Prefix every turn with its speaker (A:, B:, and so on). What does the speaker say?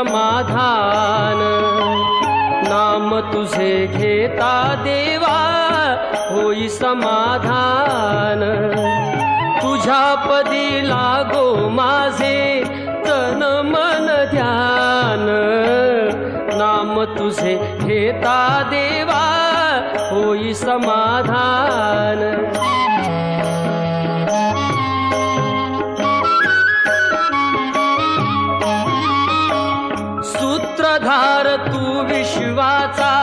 A: समाधान। नाम तुझे घेता देवा होई समाधान। तुझ्या पदी लागो माझे तन मन ध्यान। नाम तुझे घेता देवा होई समाधान। सूत्रधार तू विश्वाचा